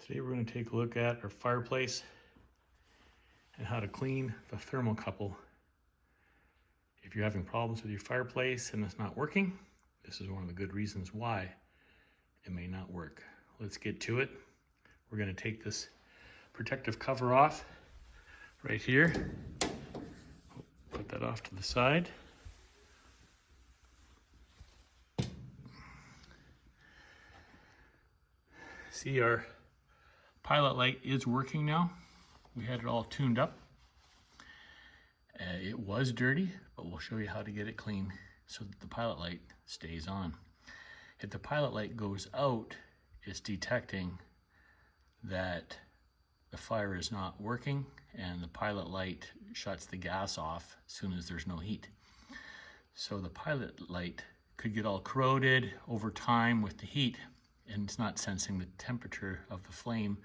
Today we're going to take a look at our fireplace and how to clean the thermocouple. If you're having problems with your fireplace and it's not working, this is one of the good reasons why it may not work. Let's get to it. We're going to take this protective cover off right here. Put that off to the side. See, our pilot light is working now. We had it all tuned up. It was dirty, but we'll show you how to get it clean so that the pilot light stays on. If the pilot light goes out, it's detecting that the fire is not working, and the pilot light shuts the gas off as soon as there's no heat. So the pilot light could get all corroded over time with the heat, and it's not sensing the temperature of the flame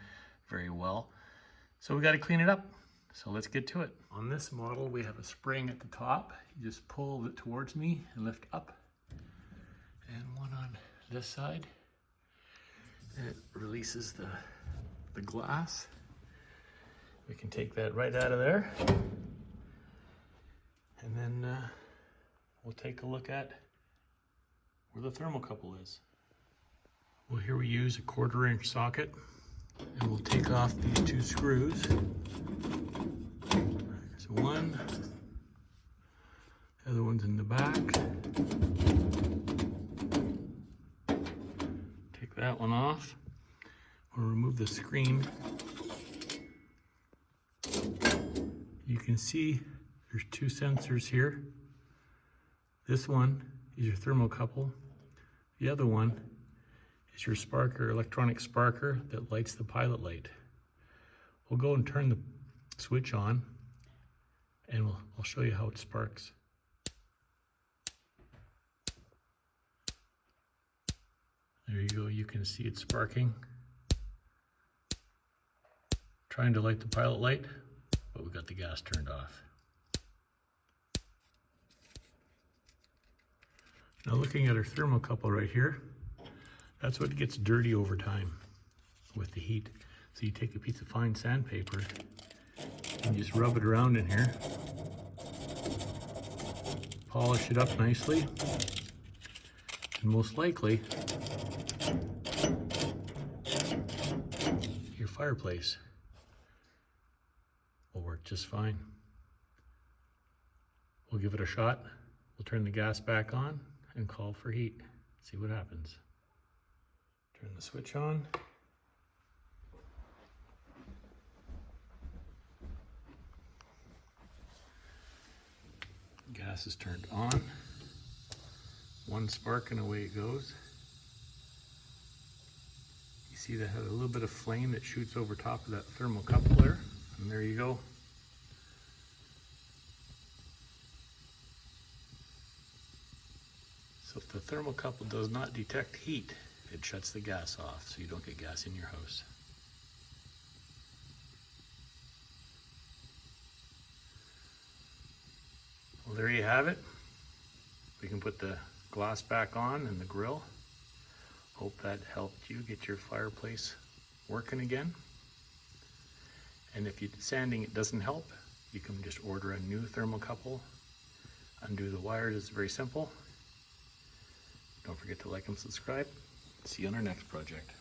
very well. So we got to clean it up. So let's get to it. On this model, we have a spring at the top. You just pull it towards me and lift up. And one on this side. And it releases the glass. We can take that right out of there. And then we'll take a look at where the thermocouple is. Well, here we use a 1/4 inch socket, and we'll take off these 2 screws. There's one, the other one's in the back. Take that one off. We'll remove the screen. You can see there's 2 sensors here. This one is your thermocouple. The other one is your sparker, electronic sparker that lights the pilot light. We'll go and turn the switch on, and I'll show you how it sparks. There you go, you can see it sparking. Trying to light the pilot light, but we got the gas turned off. Now looking at our thermocouple right here, that's what gets dirty over time with the heat. So you take a piece of fine sandpaper and just rub it around in here. Polish it up nicely. And most likely, your fireplace will work just fine. We'll give it a shot. We'll turn the gas back on and call for heat. See what happens. Turn the switch on. Gas is turned on. One spark and away it goes. You see that has a little bit of flame that shoots over top of that thermocouple there. And there you go. So if the thermocouple does not detect heat, it shuts the gas off so you don't get gas in your house. Well, there you have it. We can put the glass back on and the grill. Hope that helped you get your fireplace working again. And if sanding it doesn't help, you can just order a new thermocouple. Undo the wires, it's very simple. Don't forget to like and subscribe. See you on our next project.